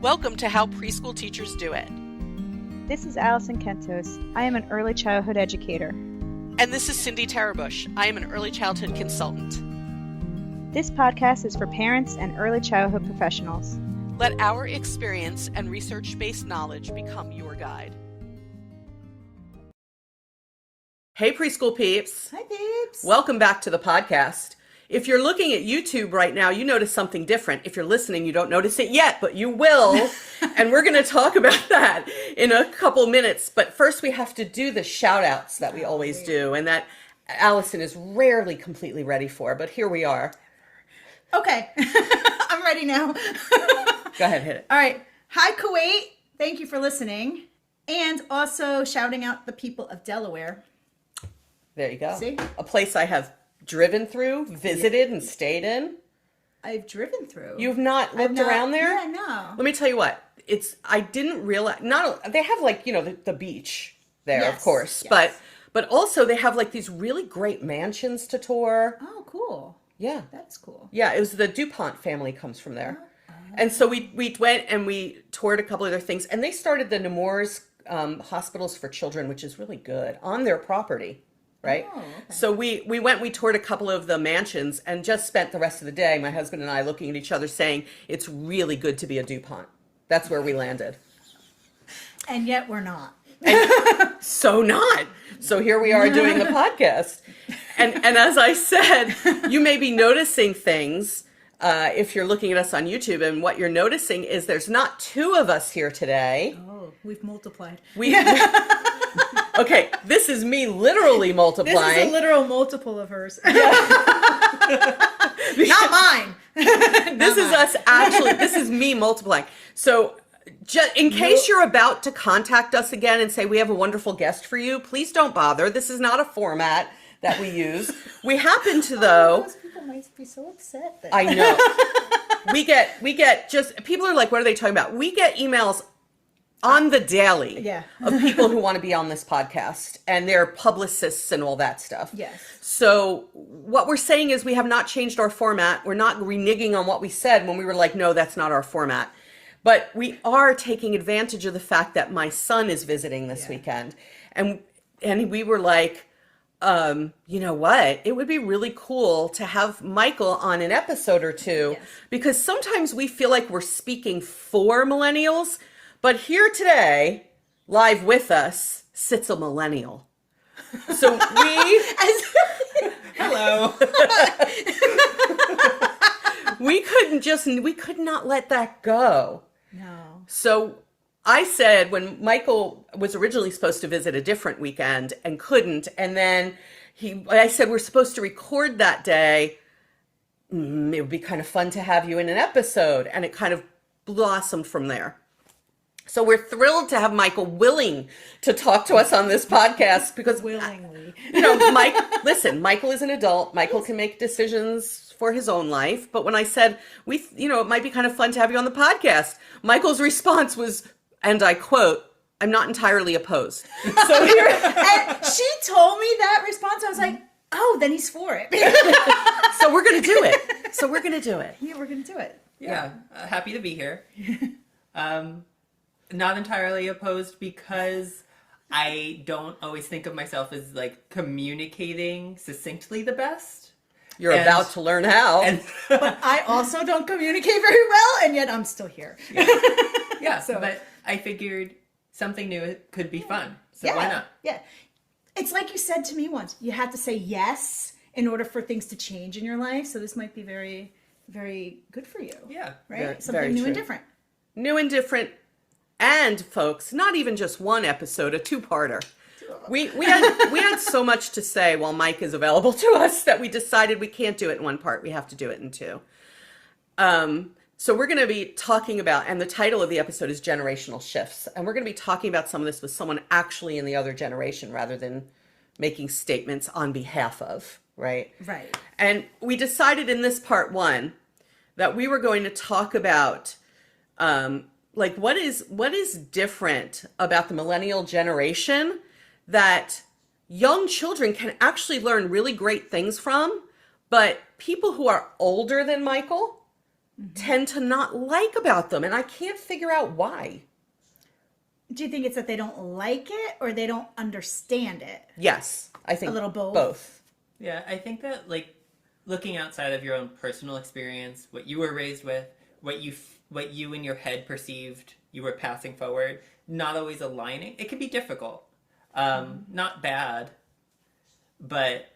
Welcome to How Preschool Teachers Do It. This is Alison Kentos. I am an early childhood educator. And this is Cindy Tarabush. I am an early childhood consultant. This podcast is for parents and early childhood professionals. Let our experience and research-based knowledge become your guide. Hey, preschool peeps. Hi, peeps. Welcome back to the podcast. If you're looking at YouTube right now, you notice something different. If you're listening, you don't notice it yet, but you will. And we're going to talk about that in a couple minutes. But first, we have to do the shout outs that we always do, and that Allison is rarely completely ready for, but here we are. Okay. I'm ready now. Go ahead, hit it. All right. Hi, Kuwait. Thank you for listening. And also shouting out the people of Delaware. There you go. See? A place I have driven through, visited, and stayed in. I've driven through. You've not looked around there? Yeah, no. Let me tell you what. I didn't realize, they have the beach there, Yes, of course, yes. but also they have like these really great mansions to tour. Oh, cool. Yeah. That's cool. Yeah, it was the DuPont family comes from there. And so we went and we toured a couple other things, and they started the Nemours hospitals for children, which is really good, on their property. Right? Oh, okay. So we toured a couple of the mansions and just spent the rest of the day, my husband and I, looking at each other saying, it's really good to be a DuPont. That's where we landed. And yet we're not. So not. So here we are doing the podcast. And as I said, you may be noticing things if you're looking at us on YouTube, and what you're noticing is there's not two of us here today. Oh, we've multiplied. Okay, this is me literally multiplying. This is a literal multiple of hers. Not mine. This is us actually. This is me multiplying. So, just in case you're about to contact us again and say we have a wonderful guest for you, please don't bother. This is not a format that we use. We happen to, though. Those people might be so upset. I know. We get just people are like, what are they talking about? We get emails on the daily of people who want to be on this podcast, and they're publicists and all that stuff. Yes. So what we're saying is we have not changed our format. We're not reneging on what we said when we were like, no, that's not our format. But we are taking advantage of the fact that my son is visiting this weekend. And we were like, you know what? It would be really cool to have Michael on an episode or two, because sometimes we feel like we're speaking for millennials. But here today, live with us, sits a millennial. So we... Hello. we could not let that go. No. So I said, when Michael was originally supposed to visit a different weekend and couldn't, and then I said, we're supposed to record that day. It would be kind of fun to have you in an episode. And it kind of blossomed from there. So we're thrilled to have Michael willing to talk to us on this podcast, because willingly, Michael is an adult. Michael can make decisions for his own life. But when I said it might be kind of fun to have you on the podcast, Michael's response was, and I quote, "I'm not entirely opposed." So here, and she told me that response. I was like, oh, then he's for it. So we're gonna do it. Yeah, we're gonna do it. Yeah, happy to be here. Not entirely opposed, because I don't always think of myself as like communicating succinctly the best. You're about to learn how. But I also don't communicate very well, and yet I'm still here. Yeah, but I figured something new could be fun. So why not? Yeah. It's like you said to me once, you have to say yes in order for things to change in your life. So this might be very, very good for you. Yeah. Right? Something very new true. and different. New and different. And folks, not even just one episode, a two-parter. We had so much to say while Mike is available to us that we decided we can't do it in one part. We have to do it in two. So we're going to be talking about, and the title of the episode is Generational Shifts. And we're going to be talking about some of this with someone actually in the other generation, rather than making statements on behalf of, right? Right. And we decided in this part one that we were going to talk about what is different about the millennial generation that young children can actually learn really great things from, but people who are older than Michael tend to not like about them. And I can't figure out why. Do you think it's that they don't like it or they don't understand it? Yes, I think A little both. Both. Yeah, I think that like looking outside of your own personal experience, what you were raised with, what you in your head perceived you were passing forward, not always aligning. It can be difficult. Not bad, but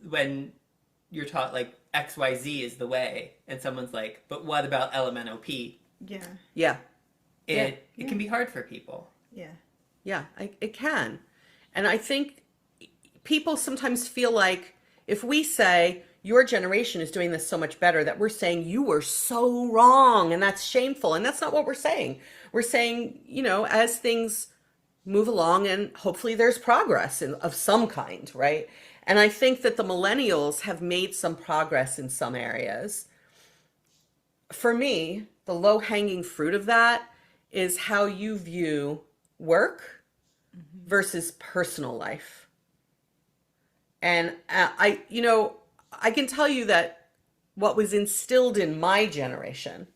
when you're taught like XYZ is the way, and someone's like, but what about LMNOP? Yeah. Yeah. It can be hard for people. Yeah. Yeah, it can. And I think people sometimes feel like if we say your generation is doing this so much better, that we're saying you were so wrong and that's shameful. And that's not what we're saying. We're saying, as things move along and hopefully there's progress of some kind, right? And I think that the millennials have made some progress in some areas. For me, the low-hanging fruit of that is how you view work versus personal life. And I can tell you that what was instilled in my generation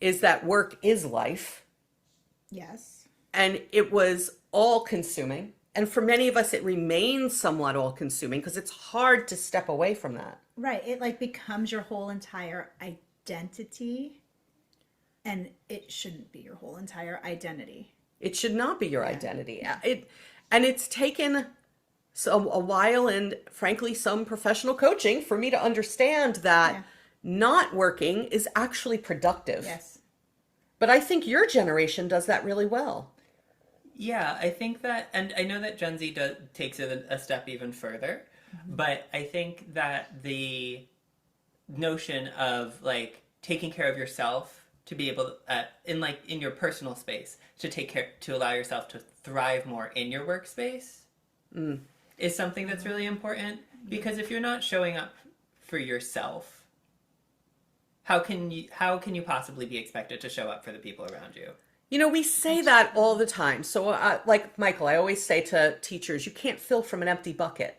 is that work is life. Yes. And it was all consuming. And for many of us, it remains somewhat all consuming because it's hard to step away from that. Right. It like becomes your whole entire identity. And it shouldn't be your whole entire identity. It should not be your identity. It's taken a while and frankly some professional coaching for me to understand that not working is actually productive. Yes. But I think your generation does that really well. Yeah, I think that, and I know that Gen Z takes it a step even further, but I think that the notion of like taking care of yourself to be able to, in your personal space, to allow yourself to thrive more in your workspace is something that's really important. Because if you're not showing up for yourself, how can you possibly be expected to show up for the people around you? We say that all the time. So like Michael, I always say to teachers, you can't fill from an empty bucket,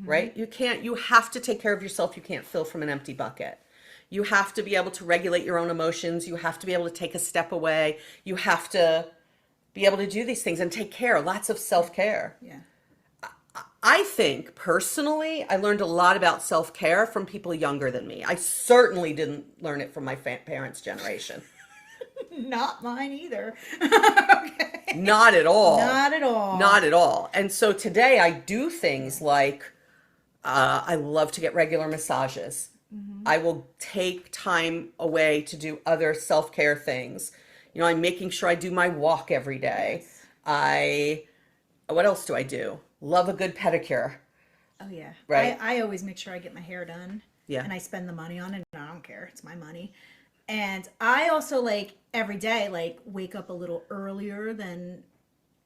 right? You have to take care of yourself. You can't fill from an empty bucket. You have to be able to regulate your own emotions. You have to be able to take a step away. You have to be able to do these things and take care, lots of self-care. Yeah. I think personally, I learned a lot about self-care from people younger than me. I certainly didn't learn it from my parents' generation. Not mine either. Okay. Not at all. Not at all. Not at all. And so today I do things like I love to get regular massages. I will take time away to do other self-care things. I'm making sure I do my walk every day. Yes. What else do I do? Love a good pedicure. Oh yeah. Right. I always make sure I get my hair done. Yeah. And I spend the money on it. And I don't care. It's my money. And I also every day wake up a little earlier than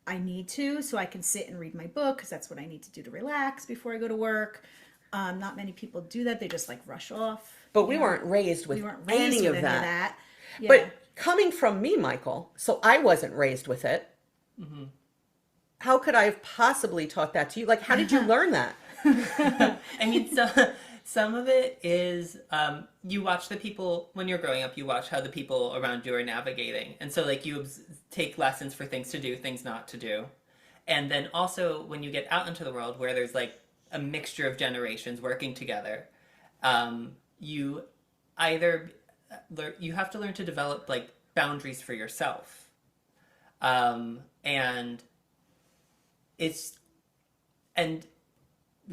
I need to so I can sit and read my book because that's what I need to do to relax before I go to work. Not many people do that. They just rush off. But we weren't raised with any of that. Yeah. But coming from me, Michael, so I wasn't raised with it. Mm-hmm. How could I have possibly taught that to you? How did you learn that? I mean, some of it is you watch the people when you're growing up. You watch how the people around you are navigating, and so you take lessons for things to do, things not to do, and then also when you get out into the world where there's a mixture of generations working together, you have to learn to develop boundaries for yourself, and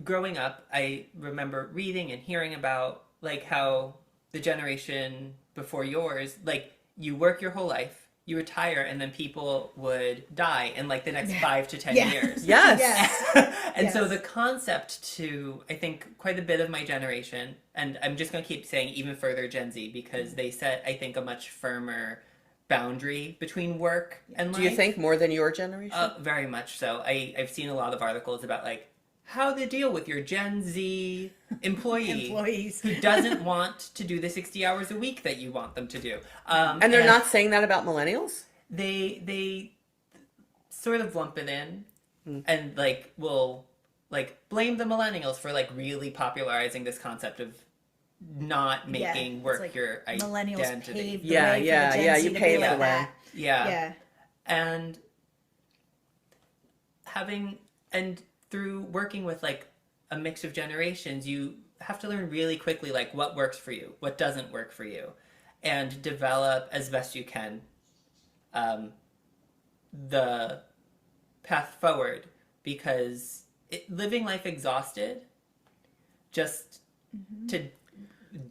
growing up, I remember reading and hearing about how the generation before yours, you work your whole life, you retire, and then people would die in the next 5 to 10 years. Yes. Yes. And so the concept to, I think, quite a bit of my generation, and I'm just going to keep saying even further Gen Z, because they set, I think, a much firmer boundary between work and life. Do you think more than your generation? Very much so. I've seen a lot of articles about how to deal with your Gen Z Employees who doesn't want to do the 60 hours a week that you want them to do. And they're not saying that about millennials? They sort of lump it in and will blame the millennials for really popularizing this concept of not making it's work like your millennials identity. paved the Yeah, way yeah, for the Gen yeah, Z you to be paved like the way. that. Yeah. Yeah. And through working with like a mix of generations, you have to learn really quickly like what works for you, what doesn't work for you, and develop as best you can the path forward, because living life exhausted just to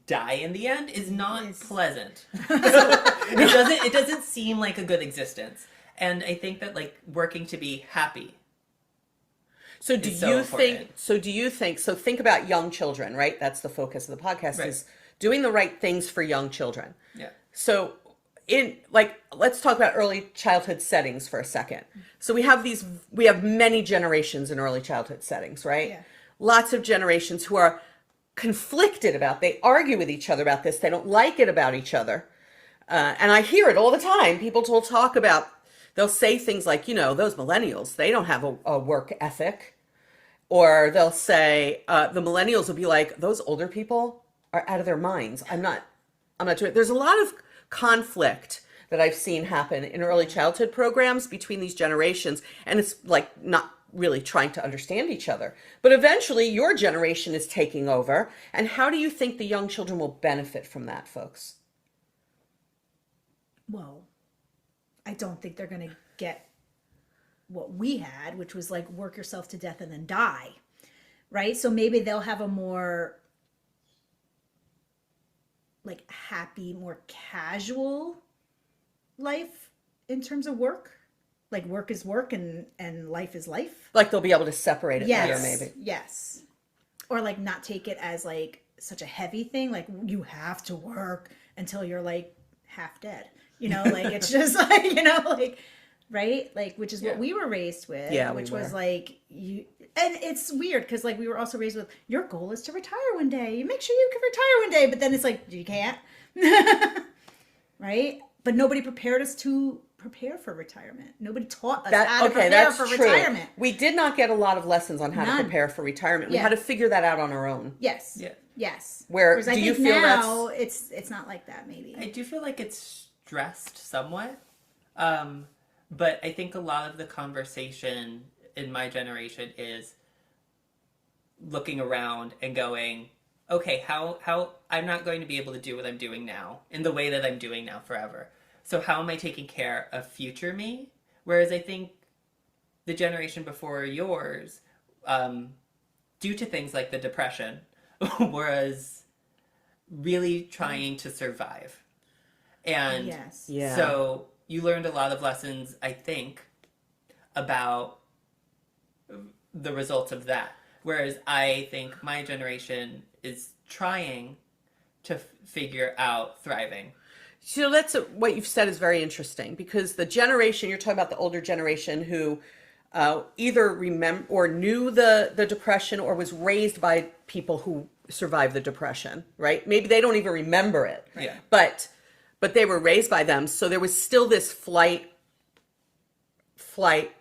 die in the end is not pleasant. It doesn't seem like a good existence. And I think that like working to be happy. So do is so you important. think, so think about young children, right? That's the focus of the podcast, Right. is doing the right things for young children. Yeah. So let's talk about early childhood settings for a second. So we have many generations in early childhood settings, right? Yeah. Lots of generations who are conflicted they argue with each other about this. They don't like it about each other. And I hear it all the time. People will talk about, they'll say things like, those millennials, they don't have a work ethic. Or they'll say, the millennials will be like, those older people are out of their minds. I'm not doing it. There's a lot of conflict that I've seen happen in early childhood programs between these generations. And it's like not really trying to understand each other. But eventually your generation is taking over. And how do you think the young children will benefit from that, folks? Well, I don't think they're going to get what we had, which was like work yourself to death and then die. Right? So maybe they'll have a more like happy, more casual life in terms of work. Like work is work and life is life. Like they'll be able to separate it Yes. better, maybe. Yes. Or like not take it as like such a heavy thing. Like you have to work until you're like half dead. Like it's just like, like, right? Like, which is what we were raised with. Yeah, which we was were. like and it's weird because like we were also raised with your goal is to retire one day. You make sure you can retire one day, but then it's like you can't. Right? But nobody prepared us to prepare for retirement. Nobody taught us how to prepare that's for true. retirement. We did not get a lot of lessons on how to None. prepare for retirement. We Yeah. had to figure that out on our own. Yes. Yeah. Yes. Whereas I do you think feel now it's not like that maybe. I do feel like it's stressed somewhat. But I think a lot of the conversation in my generation is looking around and going, okay, how I'm not going to be able to do what I'm doing now in the way that I'm doing now forever. So how am I taking care of future me? Whereas I think the generation before yours, due to things like the Depression, was really trying to survive. And Yes. Yeah. so you learned a lot of lessons, I think, about the results of that. Whereas I think my generation is trying to figure out thriving. So what you've said is very interesting, because the generation, you're talking about the older generation who either remember or knew the Depression or was raised by people who survived the Depression, right? Maybe they don't even remember it. Yeah. But they were raised by them. So there was still this flight, Flight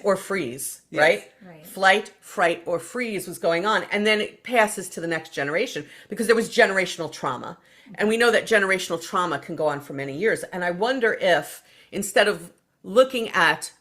or freeze, Yes. right? Right. Flight, fright, or freeze was going on. And then it passes to the next generation because there was generational trauma. And we know that generational trauma can go on for many years. And I wonder if instead of looking at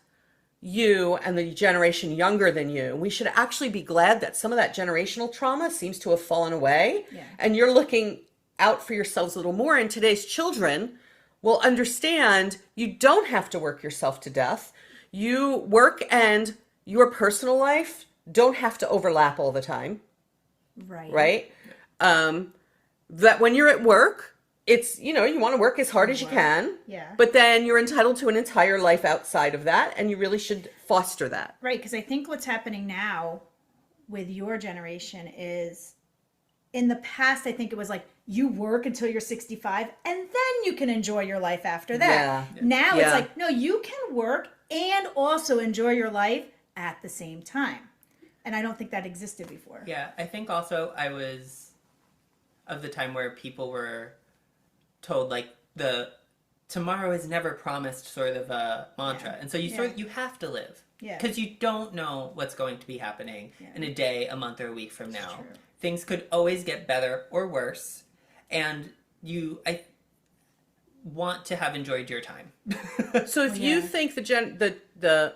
you and the generation younger than you, we should actually be glad that some of that generational trauma seems to have fallen away. Yeah. And you're looking out for yourselves a little more. And today's children will understand you don't have to work yourself to death. You work and your personal life don't have to overlap all the time, Right. right? That when you're at work, it's, you want to work as hard as you can, Yeah. but then you're entitled to an entire life outside of that, and you really should foster that. Right, because I think what's happening now with your generation is in the past, I think it was like you work until you're 65 and then you can enjoy your life after that. Yeah. Now Yeah. it's like, no, you can work and also enjoy your life at the same time. And I don't think that existed before. Yeah, I think also I was of the time where people were told like the tomorrow is never promised sort of a mantra. And so you have to live. Yeah. Because you don't know what's going to be happening in a day, a month, or a week from now. True. Things could always get better or worse. And I want to have enjoyed your time. So if you think the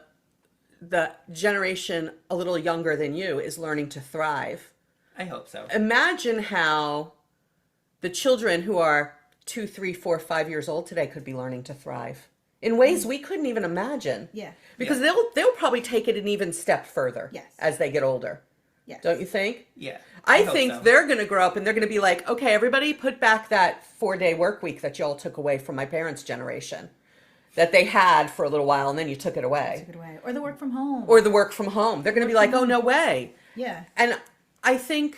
generation a little younger than you is learning to thrive, I hope so. imagine how the children who are 2, 3, 4, 5 years old today could be learning to thrive in ways we couldn't even imagine. Yeah. Because they'll probably take it an even step further Yes. as they get older. Yes. Don't you think? Yeah. I hope think so. they're going to grow up and they're going to be like, okay, everybody put back that 4-day work week that y'all took away from my parents' generation that they had for a little while and then you took it away. Took it away. Or the work from home. Or the work from home. They're going to be like, oh, no way. Yeah. And I think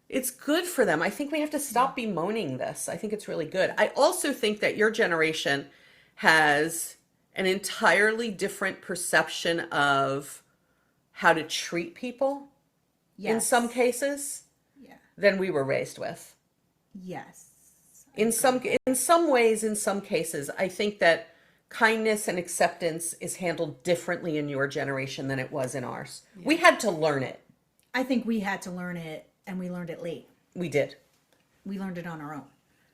it's good for them. I think we have to stop bemoaning this. I think it's really good. I also think that your generation has an entirely different perception of how to treat people in Yes. some cases Yeah. than we were raised with. Yes. In some ways, in some cases, I think that kindness and acceptance is handled differently in your generation than it was in ours. We had to learn it. I think we had to learn it, and we learned it late. We did. We learned it on our own.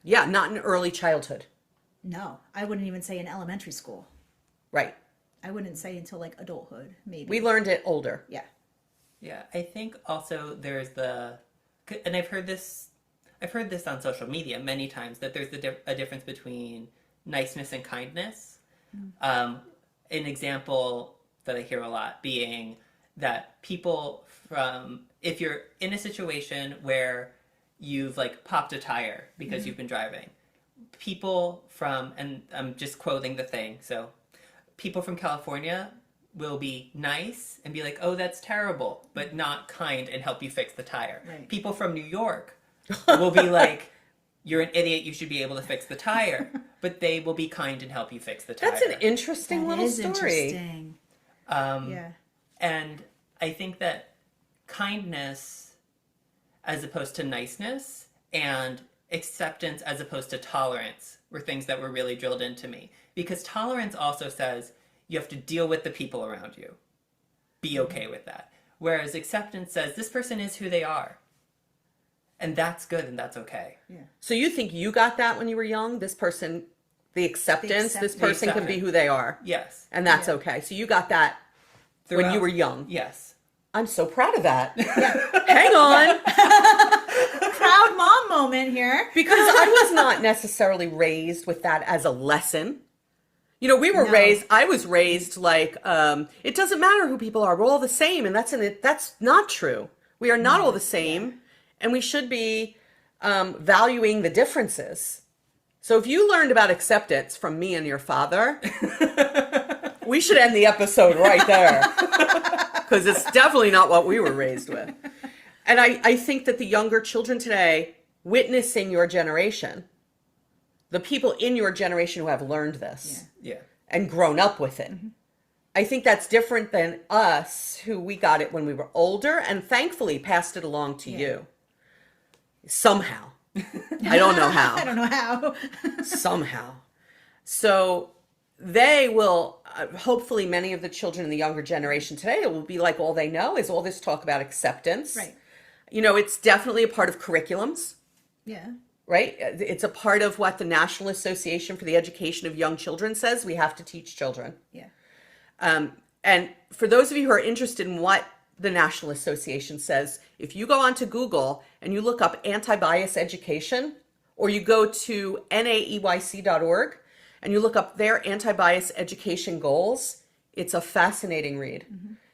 Yeah, not in early childhood. No, I wouldn't even say in elementary school. Right. I wouldn't say until like adulthood, maybe. We learned it older. Yeah. Yeah, I think also there's and I've heard this on social media many times, that there's a difference between niceness and kindness. An example that I hear a lot being that people if you're in a situation where you've like popped a tire because you've been driving, people and I'm just quoting the thing, so people from California will be nice and be like, oh, that's terrible, but not kind and help you fix the tire. Right. People from New York will be like, you're an idiot, you should be able to fix the tire, but they will be kind and help you fix the tire. That's an interesting That little is story. interesting. Um, Yeah. And I think that kindness as opposed to niceness and acceptance as opposed to tolerance were things that were really drilled into me. Because tolerance also says you have to deal with the people around you. Be okay with that. Whereas acceptance says this person is who they are. And that's good and that's okay. Yeah. So you think you got that when you were young? This person, the acceptance, this person can be who they are. Yes. And that's okay. So you got that when you were young. Yes. I'm so proud of that. Hang on. Proud mom moment here. Because I was not necessarily raised with that as a lesson. You know, I was raised like, it doesn't matter who people are. We're all the same. And that's not true. We are not all the same. And we should be valuing the differences. So if you learned about acceptance from me and your father, we should end the episode right there. Because it's definitely not what we were raised with. And I think that the younger children today, witnessing your generation, the people in your generation who have learned this Yeah. and grown up with it, I think that's different than us, who we got it when we were older and thankfully passed it along to you. Somehow. I don't know how. I don't know how. Somehow. So they will, hopefully many of the children in the younger generation today, it will be like all they know is all this talk about acceptance. Right. You know, it's definitely a part of curriculums, Yeah. right? It's a part of what the National Association for the Education of Young Children says we have to teach children. Yeah. And for those of you who are interested in what the National Association says, if you go onto Google and you look up anti-bias education, or you go to naeyc.org and you look up their anti-bias education goals, it's a fascinating read.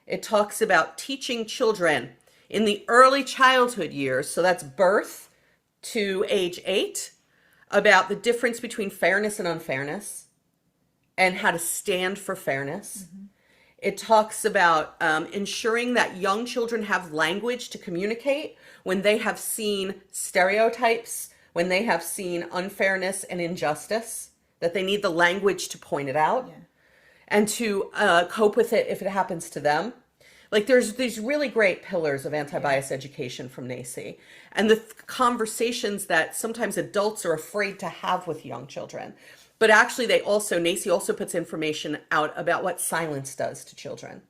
It talks about teaching children in the early childhood years, so that's birth to age 8, about the difference between fairness and unfairness and how to stand for fairness. It talks about ensuring that young children have language to communicate when they have seen stereotypes, when they have seen unfairness and injustice, that they need the language to point it out and to cope with it if it happens to them. Like there's these really great pillars of anti-bias education from NACI, and the conversations that sometimes adults are afraid to have with young children. But actually Nacy also puts information out about what silence does to children.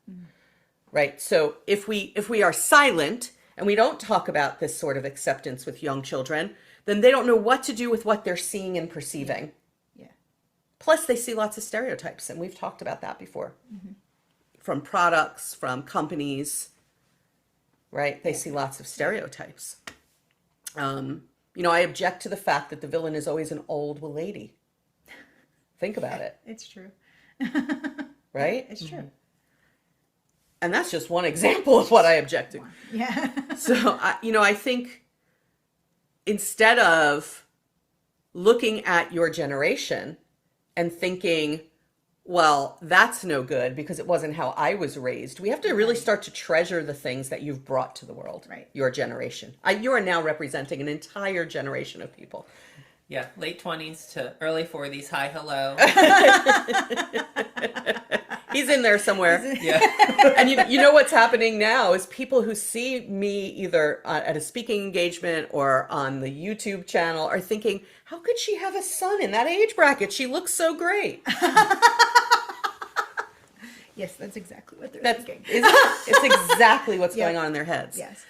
Right? So if we are silent and we don't talk about this sort of acceptance with young children, then they don't know what to do with what they're seeing and perceiving. Yeah. Plus they see lots of stereotypes, and we've talked about that before. From products, from companies, right? They see lots of stereotypes. I object to the fact that the villain is always an old lady. Think about it. It's true. Right? It's true. And that's just one example of what I object to. Yeah. So, I think instead of looking at your generation and thinking, well, that's no good because it wasn't how I was raised, we have to really start to treasure the things that you've brought to the world, Right. Your generation. You are now representing an entire generation of people. Yeah, late 20s to early 40s. Hi, hello. He's in there somewhere. Yeah. And you know what's happening now is people who see me either at a speaking engagement or on the YouTube channel are thinking, how could she have a son in that age bracket? She looks so great. Yes, that's exactly what they're That's thinking. it's exactly what's Yeah. going on in their heads. Yes.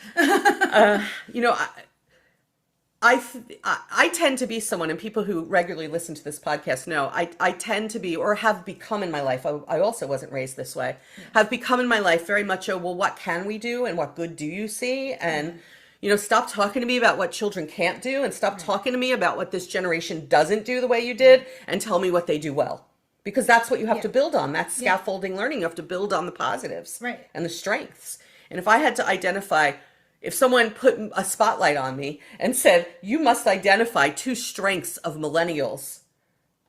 I tend to be someone, and people who regularly listen to this podcast know, I tend to be, or have become in my life, I also wasn't raised this way, have become in my life very much well, what can we do and what good do you see? And, stop talking to me about what children can't do, and stop talking to me about what this generation doesn't do the way you did, and tell me what they do well. Because that's what you have to build on. That's scaffolding learning. You have to build on the positives Right. and the strengths. And if I had to identify, if someone put a spotlight on me and said, you must identify 2 strengths of millennials,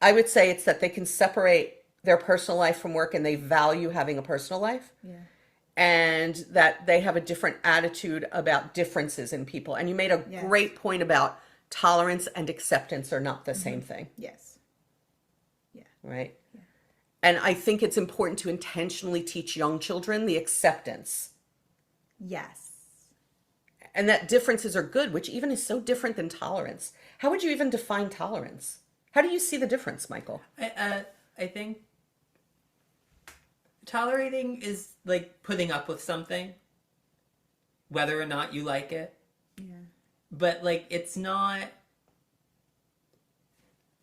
I would say it's that they can separate their personal life from work and they value having a personal life. Yeah. And that they have a different attitude about differences in people. And you made a great point about tolerance and acceptance are not the same thing. Yes. Right? Yeah. And I think it's important to intentionally teach young children the acceptance. Yes. And that differences are good, which even is so different than tolerance. How would you even define tolerance? How do you see the difference, Michael? I think tolerating is like putting up with something, whether or not you like it. Yeah. But like, it's not.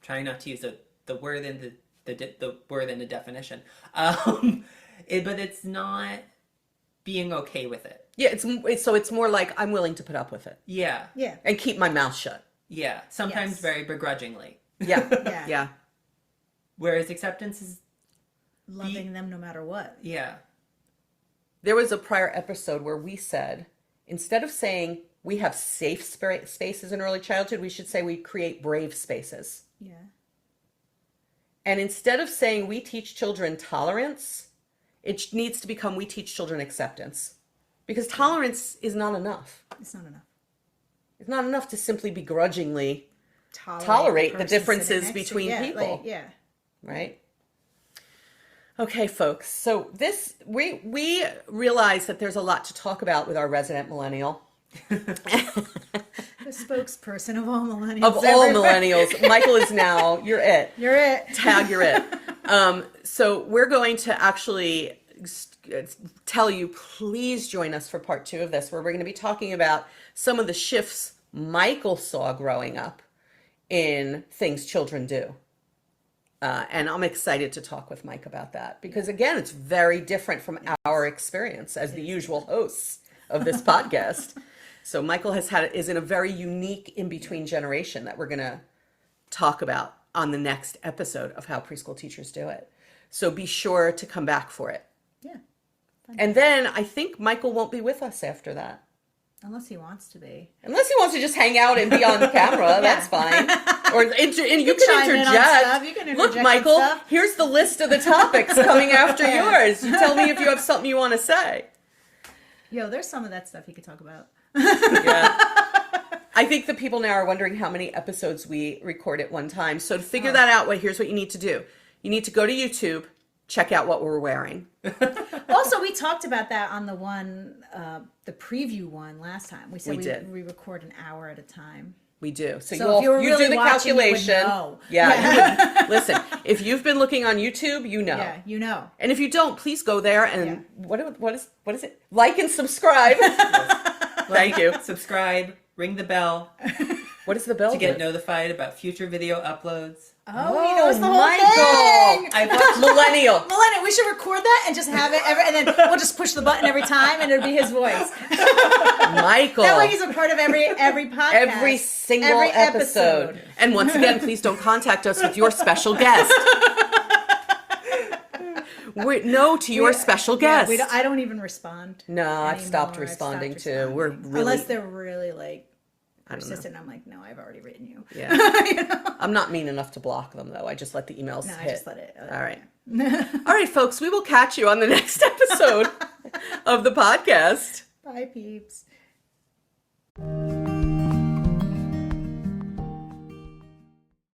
Trying not to use the word in the word in the definition, but it's not being okay with it. Yeah, it's more like I'm willing to put up with it. Yeah. Yeah. And keep my mouth shut. Yeah. Sometimes Yes. very begrudgingly. Yeah. Yeah. Yeah. Whereas acceptance is Loving them no matter what. yeah. There was a prior episode where we said, instead of saying we have safe spaces in early childhood, we should say we create brave spaces. Yeah. And instead of saying we teach children tolerance, it needs to become we teach children acceptance. Because tolerance is not enough. It's not enough. It's not enough to simply begrudgingly Tolerate the differences between people. Like, yeah. Right? Okay, folks. So we realize that there's a lot to talk about with our resident millennial. The spokesperson of all millennials. Of all millennials. Michael is now, you're it. You're it. Tag, you're it. So we're going to actually tell you, please join us for part 2 of this, where we're going to be talking about some of the shifts Michael saw growing up in things children do. And I'm excited to talk with Mike about that because, again, it's very different from our experience as the usual hosts of this podcast. So Michael is in a very unique in-between generation that we're going to talk about on the next episode of How Preschool Teachers Do It. So be sure to come back for it. Yeah. And then I think Michael won't be with us after that. Unless he wants to be. Unless he wants to just hang out and be on camera, that's fine. Or and you can chime in on interject. stuff. You can Look, interject on Michael, stuff. here's the list of the topics coming after yours. You tell me if you have something you want to say. Yo, there's some of that stuff he could talk about. Yeah. I think the people now are wondering how many episodes we record at one time. So to figure that out, here's what you need to do. You need to go to YouTube, check out what we're wearing. Also, we talked about that on the preview one last time. We said We did. we record an hour at a time. We do. So, So if you were you really do the watching, you would calculation. know. Yeah. You would, listen, if you've been looking on YouTube, you know. Yeah, you know. And if you don't, please go there and what is it? Like and subscribe. Thank you. Subscribe, ring the bell What is the bell? to get do? notified about future video uploads. Oh, he knows the whole Michael. thing. I watched Millennial. Millennial, we should record that and just have it and then we'll just push the button every time and it'll be his voice. Michael. That way he's a part of every podcast. Every single Every episode. And once again, please don't contact us with your special guest. No to your special guest. I don't even respond. No, I've anymore. stopped I've responding stopped too. responding. We're really, unless they're really like I don't know. persistent. I'm like, no, I've already written you. Yeah. You know? I'm not mean enough to block them though. I just let the emails No, I hit. just let it. All right. All right, folks, we will catch you on the next episode of the podcast. Bye, peeps.